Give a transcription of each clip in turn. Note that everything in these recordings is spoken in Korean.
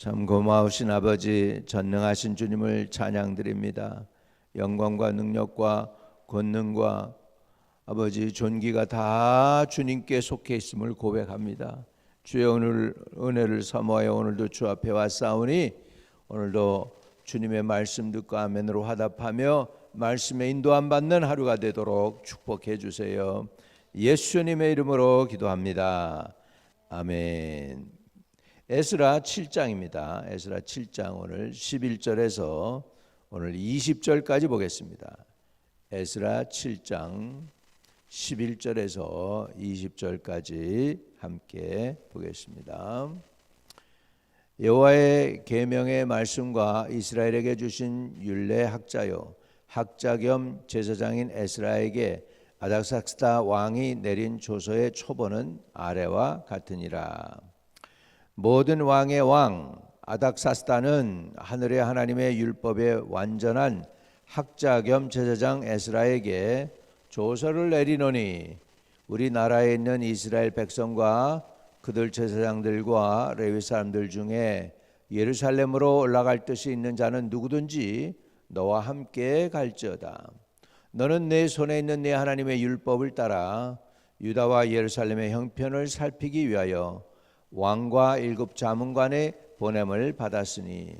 참 고마우신 아버지, 전능하신 주님을 찬양드립니다. 영광과 능력과 권능과 아버지 존귀가 다 주님께 속해 있음을 고백합니다. 주의 오늘 은혜를 사모하여 오늘도 주 앞에 왔사오니 오늘도 주님의 말씀 듣고 아멘으로 화답하며 말씀에 인도함 받는 하루가 되도록 축복해 주세요. 예수님의 이름으로 기도합니다. 아멘. 에스라 7장입니다. 에스라 7장 오늘 11절에서 오늘 20절까지 보겠습니다. 에스라 7장 11절에서 20절까지 함께 보겠습니다. 여호와의 계명의 말씀과 이스라엘에게 주신 율례 학자요 학자 겸 제사장인 에스라에게 아닥사스다 왕이 내린 조서의 초본은 아래와 같으니라. 모든 왕의 왕 아닥사스다는 하늘의 하나님의 율법의 완전한 학자 겸 제사장 에스라에게 조서를 내리노니 우리나라에 있는 이스라엘 백성과 그들 제사장들과 레위 사람들 중에 예루살렘으로 올라갈 뜻이 있는 자는 누구든지 너와 함께 갈지어다. 너는 내 손에 있는 내 하나님의 율법을 따라 유다와 예루살렘의 형편을 살피기 위하여 왕과 7 자문관의 보냄을 받았으니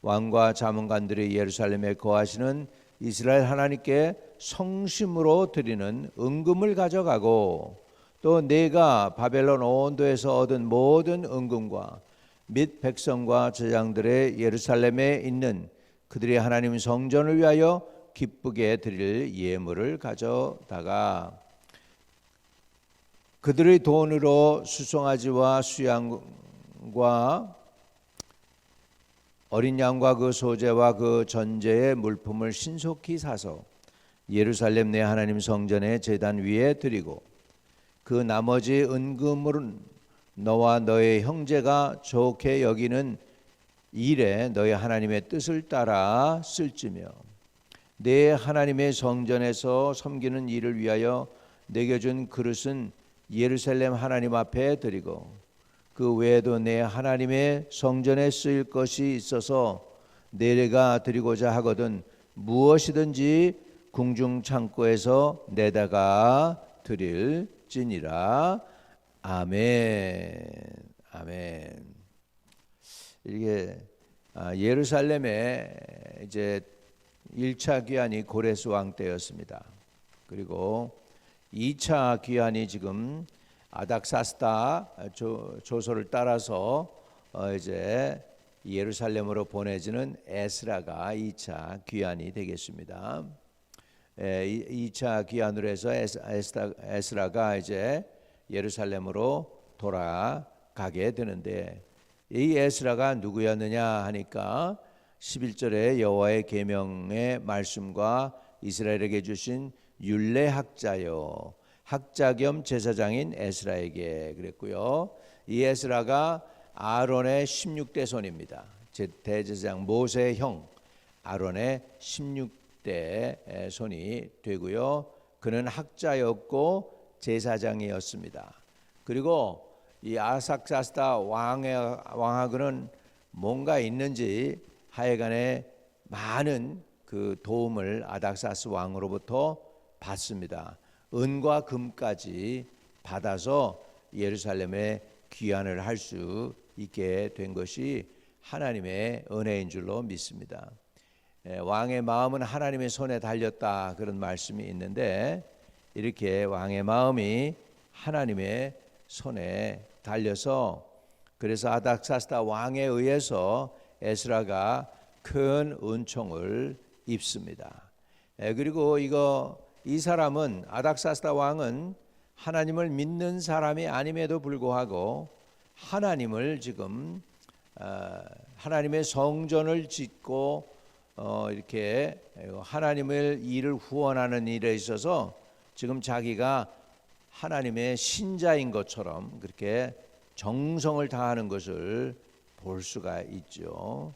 왕과 자문관들이 예루살렘에 거하시는 이스라엘 하나님께 성심으로 드리는 은금을 가져가고 또 내가 바벨론 온도에서 얻은 모든 은금과 및 백성과 제장들의 예루살렘에 있는 그들의 하나님 성전을 위하여 기쁘게 드릴 예물을 가져다가 그들의 돈으로 수송아지와 수양과 어린 양과 그 소재와 그 전제의 물품을 신속히 사서 예루살렘 내 하나님 성전의 제단 위에 드리고 그 나머지 은금은 너와 너의 형제가 좋게 여기는 일에 너의 하나님의 뜻을 따라 쓸지며 내 하나님의 성전에서 섬기는 일을 위하여 내게 준 그릇은 예루살렘 하나님 앞에 드리고 그 외에도 내 하나님의 성전에 쓰일 것이 있어서 내가 드리고자 하거든 무엇이든지 궁중 창고에서 내다가 드릴지니라. 아멘. 아멘. 이게 예루살렘에 이제 1차 귀환이 고레스 왕 때였습니다. 그리고 2차 귀환이 지금 아닥사스다 조서를 따라서 이제 예루살렘으로 보내지는 에스라가 2차 귀환이 되겠습니다. 2차 귀환으로 해서 에스라가 이제 예루살렘으로 돌아가게 되는데 이 에스라가 누구였느냐 하니까 11절에 여호와의 계명의 말씀과 이스라엘에게 주신 율례 학자요 학자 겸 제사장인 에스라에게 그랬고요. 이 에스라가 아론의 16대 손입니다. 대제사장 모세의 형 아론의 16대 손이 되고요. 그는 학자였고 제사장이었습니다. 그리고 이 아삭사스다 왕하고는 뭔가 있는지 하여간에 많은 그 도움을 아닥사스 왕으로부터 받습니다. 은과 금까지 받아서 예루살렘에 귀환을 할 수 있게 된 것이 하나님의 은혜인 줄로 믿습니다. 왕의 마음은 하나님의 손에 달렸다 그런 말씀이 있는데 이렇게 왕의 마음이 하나님의 손에 달려서 그래서 아닥사스다 왕에 의해서 에스라가 큰 은총을 입습니다. 그리고 이 사람은 아닥사스다 왕은 하나님을 믿는 사람이 아님에도 불구하고 하나님을 지금 하나님의 성전을 짓고 이렇게 하나님의 일을 후원하는 일에 있어서 지금 자기가 하나님의 신자인 것처럼 그렇게 정성을 다하는 것을 볼 수가 있죠.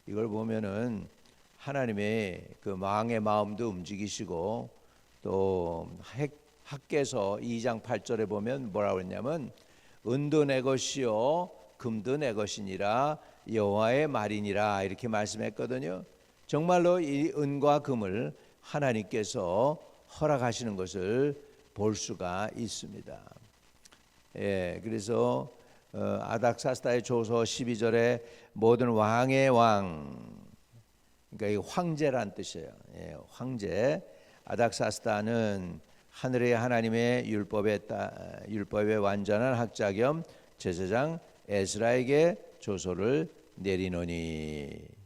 이걸 보면은 하나님의 그 왕의 마음도 움직이시고 또 학개서 2장 8절에 보면 뭐라고 했냐면 은도 내 것이요 금도 내 것이니라 여호와의 말이니라 이렇게 말씀했거든요. 정말로 이 은과 금을 하나님께서 허락하시는 것을 볼 수가 있습니다. 그래서 아닥사스다의 조서 12절에 모든 왕의 왕, 그러니까 이 황제란 뜻이에요. 황제. 아닥사스다는 하늘의 하나님의 율법의 완전한 학자 겸 제사장 에스라에게 조서를 내리노니.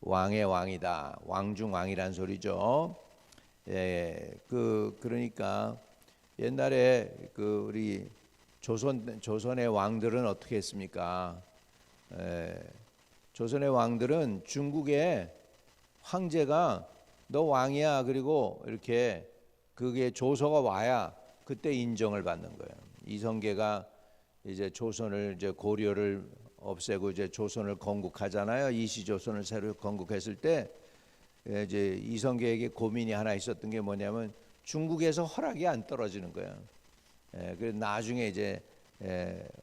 왕의 왕이다. 왕중 왕이란 소리죠. 그러니까 옛날에 우리 조선의 왕들은 어떻게 했습니까? 조선의 왕들은 중국의 황제가 너 왕이야. 그리고 이렇게 그게 조서가 와야 그때 인정을 받는 거예요. 이성계가 이제 조선을 이제 고려를 없애고 이제 조선을 건국하잖아요. 이시조선을 새로 건국했을 때 이제 이성계에게 고민이 하나 있었던 게 뭐냐면 중국에서 허락이 안 떨어지는 거예요. 그래서 나중에 이제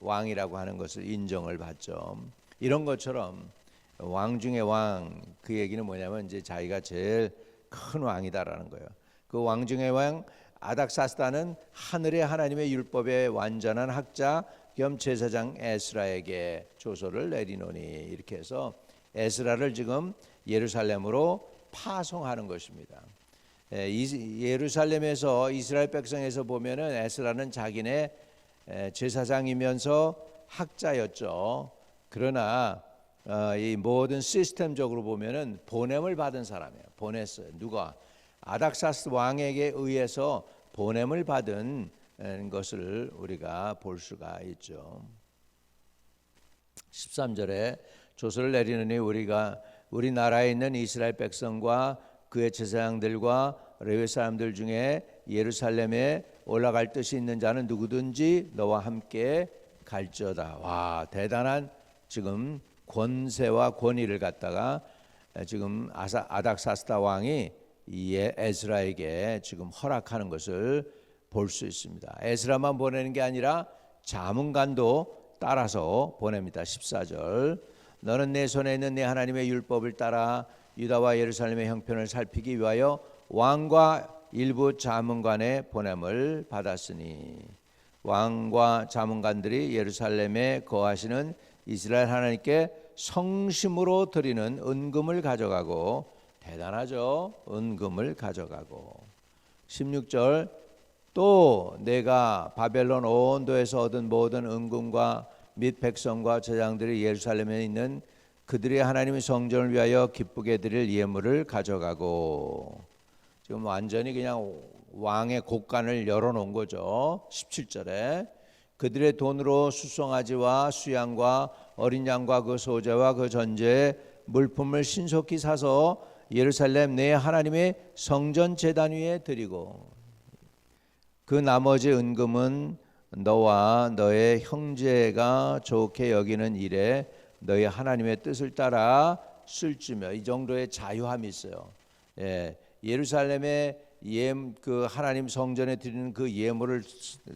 왕이라고 하는 것을 인정을 받죠. 이런 것처럼 왕 중의 왕, 그 얘기는 뭐냐면 이제 자기가 제일 큰 왕이다라는 거예요. 그 왕 중의 왕 아닥사스다는 하늘의 하나님의 율법의 완전한 학자 겸 제사장 에스라에게 조서를 내리노니 이렇게 해서 에스라를 지금 예루살렘으로 파송하는 것입니다. 예루살렘에서 이스라엘 백성에서 보면은 에스라는 자기네 제사장이면서 학자였죠. 그러나 이 모든 시스템적으로 보면은 보냄을 받은 사람이에요. 보냈어요. 누가? 아닥사스 왕에게 의해서 보냄을 받은 것을 우리가 볼 수가 있죠. 13절에 조서를 내리느니 우리나라에 있는 이스라엘 백성과 그의 제사장들과 레위 사람들 중에 예루살렘에 올라갈 뜻이 있는 자는 누구든지 너와 함께 갈지어다. 와, 대단한 지금 권세와 권위를 갖다가 지금 아닥사스다 왕이 에스라에게 지금 허락하는 것을 볼 수 있습니다. 에스라만 보내는 게 아니라 자문관도 따라서 보냅니다. 14절 너는 내 손에 있는 내 하나님의 율법을 따라 유다와 예루살렘의 형편을 살피기 위하여 왕과 일부 자문관의 보냄을 받았으니 왕과 자문관들이 예루살렘에 거하시는 이스라엘 하나님께 성심으로 드리는 은금을 가져가고 대단하죠. 은금을 가져가고 16절 또 내가 바벨론 온도에서 얻은 모든 은금과 및 백성과 제장들이 예루살렘에 있는 그들의 하나님의 성전을 위하여 기쁘게 드릴 예물을 가져가고 지금 완전히 그냥 왕의 곳간을 열어놓은 거죠. 17절에 그들의 돈으로 수송아지와 수양과 어린 양과 그 소재와 그 전제의 물품을 신속히 사서 예루살렘 내 하나님의 성전 제단 위에 드리고 그 나머지 은금은 너와 너의 형제가 좋게 여기는 일에 너희 하나님의 뜻을 따라 쓸지며 이 정도의 자유함이 있어요. 예루살렘에 그 하나님 성전에 드리는 그 예물을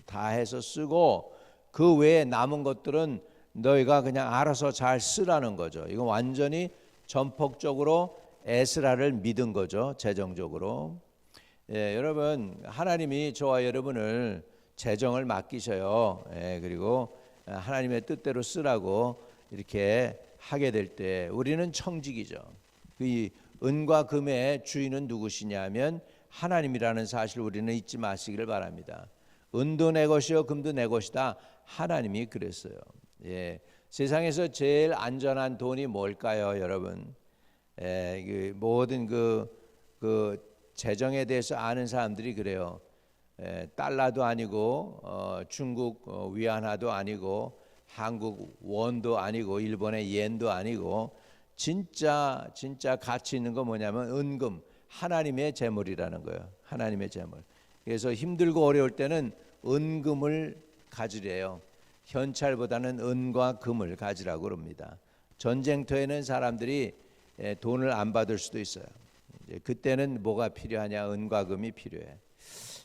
다 해서 쓰고 그 외에 남은 것들은 너희가 그냥 알아서 잘 쓰라는 거죠. 이건 완전히 전폭적으로 에스라를 믿은 거죠. 재정적으로. 여러분 하나님이 저와 여러분을 재정을 맡기셔요. 그리고 하나님의 뜻대로 쓰라고 이렇게 하게 될 때 우리는 청직이죠. 그 은과 금의 주인은 누구시냐면 하나님이라는 사실 우리는 잊지 마시기를 바랍니다. 은도 내 것이요 금도 내 것이다. 하나님이 그랬어요. 세상에서 제일 안전한 돈이 뭘까요, 여러분? 모든 그 재정에 대해서 아는 사람들이 그래요. 달러도 아니고 중국 위안화도 아니고 한국 원도 아니고 일본의 옌도 아니고 진짜 가치 있는 거 뭐냐면 은금, 하나님의 재물이라는 거예요. 하나님의 재물. 그래서 힘들고 어려울 때는 은금을 가지래요. 현찰보다는 은과 금을 가지라고 그럽니다. 전쟁터에는 사람들이 돈을 안 받을 수도 있어요. 그때는 뭐가 필요하냐? 은과 금이 필요해.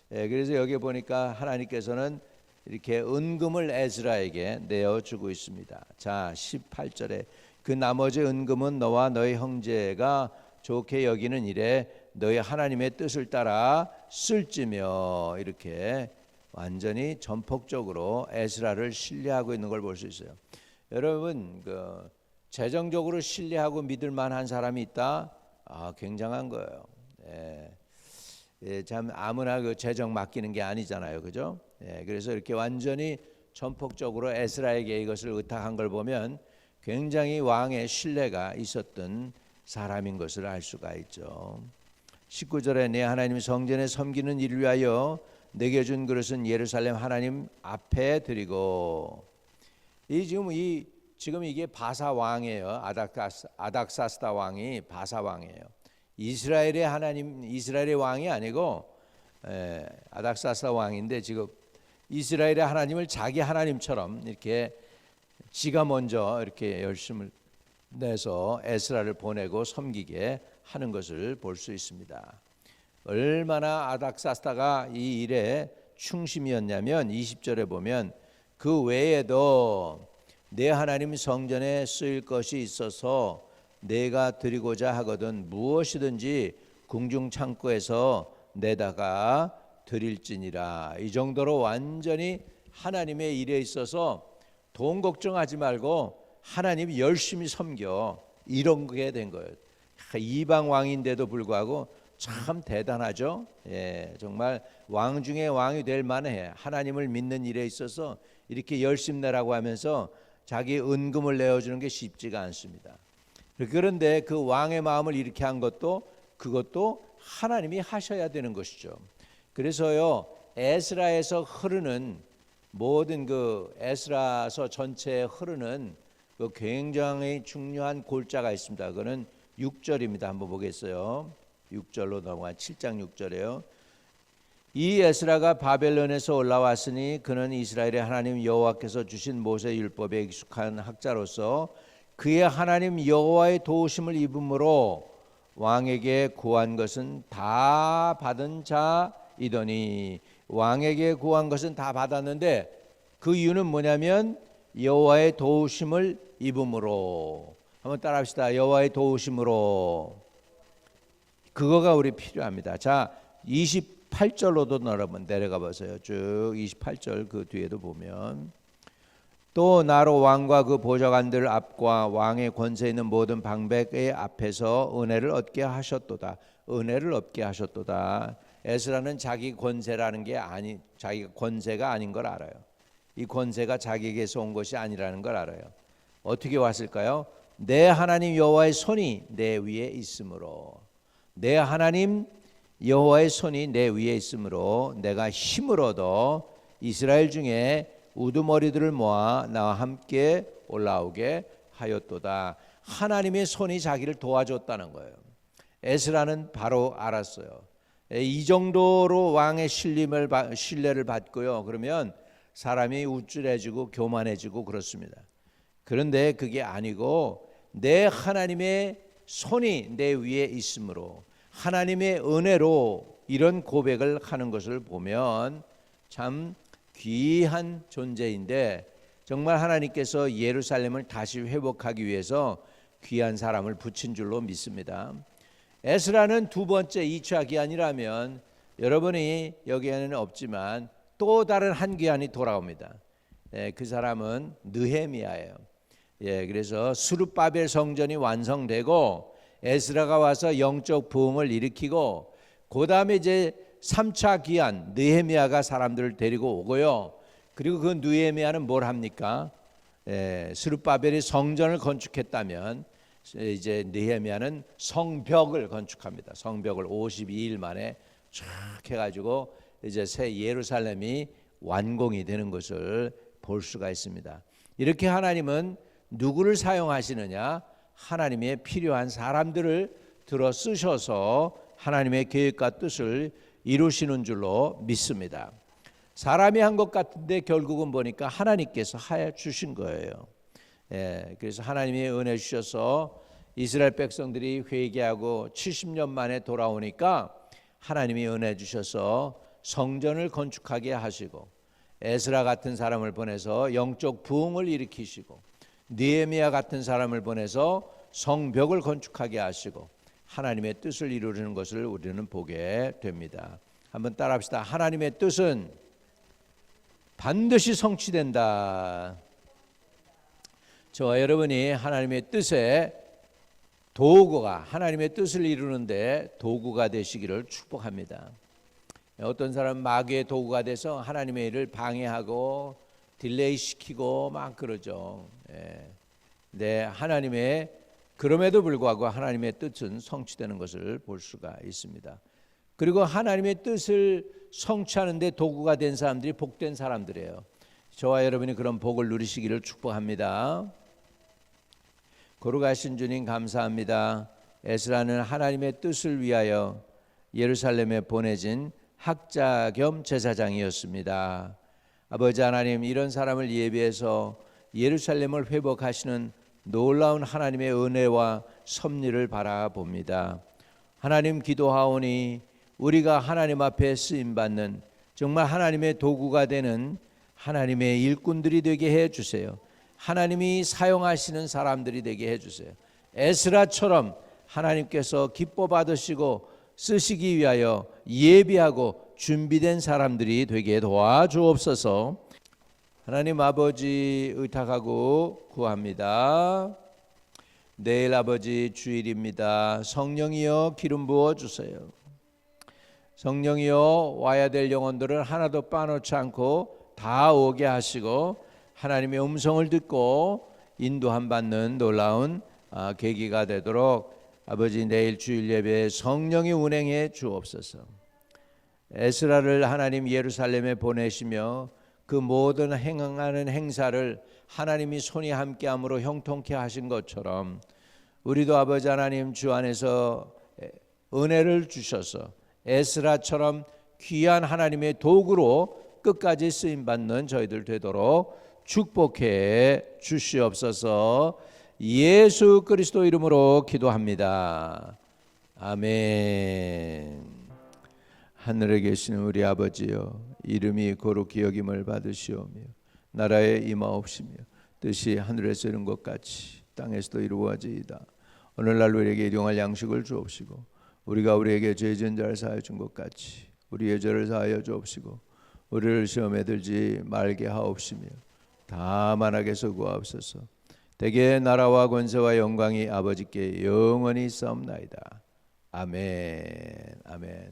그래서 여기 보니까 하나님께서는 이렇게 은금을 에스라에게 내어주고 있습니다. 자, 18절에 그 나머지 은금은 너와 너희 형제가 좋게 여기는 일에 너희 하나님의 뜻을 따라 쓸지며, 이렇게 완전히 전폭적으로 에스라를 신뢰하고 있는 걸 볼 수 있어요. 여러분, 재정적으로 신뢰하고 믿을 만한 사람이 있다? 굉장한 거예요. 참 아무나 그 재정 맡기는 게 아니잖아요, 그죠? 그래서 이렇게 완전히 전폭적으로 에스라에게 이것을 의탁한 걸 보면 굉장히 왕의 신뢰가 있었던 사람인 것을 알 수가 있죠. 19절에 내 하나님 성전에 섬기는 일을 위하여 내게 준 그릇은 예루살렘 하나님 앞에 드리고, 지금 이게 바사 왕이에요. 아닥사스다 왕이 바사 왕이에요. 이스라엘의 하나님, 이스라엘의 왕이 아니고 아닥사스다 왕인데, 지금 이스라엘의 하나님을 자기 하나님처럼 이렇게 지가 먼저 이렇게 열심을 내서 에스라를 보내고 섬기게 하는 것을 볼 수 있습니다. 얼마나 아닥사스다가 이 일에 충심이었냐면 20절에 보면 그 외에도 내 하나님 성전에 쓰일 것이 있어서 내가 드리고자 하거든 무엇이든지 궁중 창고에서 내다가 드릴지니라. 이 정도로 완전히 하나님의 일에 있어서 돈 걱정하지 말고 하나님 열심히 섬겨, 이런 게 된 거예요. 이방 왕인데도 불구하고 참 대단하죠. 정말 왕 중에 왕이 될 만해. 하나님을 믿는 일에 있어서 이렇게 열심 내라고 하면서 자기 은금을 내어주는 게 쉽지가 않습니다. 그런데 그 왕의 마음을 이렇게 한 것도, 그것도 하나님이 하셔야 되는 것이죠. 그래서요, 에스라에서 흐르는 모든 그 에스라서 전체에 흐르는 그 굉장히 중요한 골자가 있습니다. 그거는 6절입니다. 한번 보겠어요. 6절로 넘어가 7장 6절에요. 이 에스라가 바벨론에서 올라왔으니 그는 이스라엘의 하나님 여호와께서 주신 모세 율법에 익숙한 학자로서 그의 하나님 여호와의 도우심을 입음으로 왕에게 구한 것은 다 받은 자이더니, 왕에게 구한 것은 다 받았는데 그 이유는 뭐냐면 여호와의 도우심을 입음으로. 한번 따라합시다. 여호와의 도우심으로. 그거가 우리 필요합니다. 자, 28절로도 여러분 내려가 보세요. 쭉 28절 그 뒤에도 보면 또 나로 왕과 그 보좌관들 앞과 왕의 권세 있는 모든 방백의 앞에서 은혜를 얻게 하셨도다. 은혜를 얻게 하셨도다. 에스라는 자기 권세라는 게 자기 권세가 아닌 걸 알아요. 이 권세가 자기에게서 온 것이 아니라는 걸 알아요. 어떻게 왔을까요? 내 하나님 여호와의 손이 내 위에 있으므로. 내 하나님 여호와의 손이 내 위에 있으므로 내가 힘을 얻어 이스라엘 중에 우두머리들을 모아 나와 함께 올라오게 하였도다. 하나님의 손이 자기를 도와줬다는 거예요. 에스라는 바로 알았어요. 이 정도로 왕의 신뢰를 받고요, 그러면 사람이 우쭐해지고 교만해지고 그렇습니다. 그런데 그게 아니고 내 하나님의 손이 내 위에 있으므로, 하나님의 은혜로 이런 고백을 하는 것을 보면 참 귀한 존재인데, 정말 하나님께서 예루살렘을 다시 회복하기 위해서 귀한 사람을 붙인 줄로 믿습니다. 에스라는 두 번째 2차 기한이라면 여러분이 여기에는 없지만 또 다른 한 기한이 돌아옵니다. 그 사람은 느헤미야예요. 그래서 스룹바벨 성전이 완성되고 에스라가 와서 영적 부흥을 일으키고, 그 다음에 이제 3차 기한 느헤미야가 사람들을 데리고 오고요. 그리고 그 느헤미야는 뭘 합니까? 스룹바벨이 성전을 건축했다면 이제 느헤미야는 성벽을 건축합니다. 성벽을 52일 만에 쫙 해가지고 이제 새 예루살렘이 완공이 되는 것을 볼 수가 있습니다. 이렇게 하나님은 누구를 사용하시느냐? 하나님의 필요한 사람들을 들어 쓰셔서 하나님의 계획과 뜻을 이루시는 줄로 믿습니다. 사람이 한 것 같은데 결국은 보니까 하나님께서 하여 주신 거예요. 그래서 하나님이 은혜 주셔서 이스라엘 백성들이 회개하고 70년 만에 돌아오니까 하나님이 은혜 주셔서 성전을 건축하게 하시고, 에스라 같은 사람을 보내서 영적 부흥을 일으키시고 느헤미야 같은 사람을 보내서 성벽을 건축하게 하시고 하나님의 뜻을 이루는 것을 우리는 보게 됩니다. 한번 따라합시다. 하나님의 뜻은 반드시 성취된다. 저와 여러분이 하나님의 뜻에 도구가, 하나님의 뜻을 이루는데 도구가 되시기를 축복합니다. 어떤 사람은 마귀의 도구가 돼서 하나님의 일을 방해하고 딜레이 시키고 막 그러죠. 네, 하나님의, 그럼에도 불구하고 하나님의 뜻은 성취되는 것을 볼 수가 있습니다. 그리고 하나님의 뜻을 성취하는 데 도구가 된 사람들이 복된 사람들이에요. 저와 여러분이 그런 복을 누리시기를 축복합니다. 거룩하신 주님 감사합니다. 에스라는 하나님의 뜻을 위하여 예루살렘에 보내진 학자 겸 제사장이었습니다. 아버지 하나님, 이런 사람을 예비해서 예루살렘을 회복하시는 놀라운 하나님의 은혜와 섭리를 바라봅니다. 하나님, 기도하오니 우리가 하나님 앞에 쓰임받는 정말 하나님의 도구가 되는 하나님의 일꾼들이 되게 해주세요. 하나님이 사용하시는 사람들이 되게 해주세요. 에스라처럼 하나님께서 기뻐 받으시고 쓰시기 위하여 예비하고 준비된 사람들이 되게 도와주옵소서. 하나님 아버지, 의탁하고 구합니다. 내일 아버지 주일입니다. 성령이여 기름 부어주세요. 성령이여 와야 될 영혼들을 하나도 빠놓지 않고 다 오게 하시고 하나님의 음성을 듣고 인도함 받는 놀라운 계기가 되도록 아버지 내일 주일 예배에 성령이 운행해 주옵소서. 에스라를 하나님 예루살렘에 보내시며 그 모든 행하는 행사를 하나님이 손이 함께함으로 형통케 하신 것처럼 우리도 아버지 하나님 주 안에서 은혜를 주셔서 에스라처럼 귀한 하나님의 도구로 끝까지 쓰임받는 저희들 되도록 축복해 주시옵소서. 예수 그리스도 이름으로 기도합니다. 아멘. 하늘에 계시는 우리 아버지여, 이름이 거룩히 여김을 받으시오며 나라에 임하옵시며 뜻이 하늘에서 이룬 것 같이 땅에서도 이루어지이다. 오늘날 우리에게 일용할 양식을 주옵시고 우리가 우리에게 죄 지은 자를 사하여 준 것 같이 우리의 죄를 사하여 주옵시고 우리를 시험에 들지 말게 하옵시며 다만 악에서 구하옵소서. 대개 나라와 권세와 영광이 아버지께 영원히 있사옵나이다. 아멘. 아멘.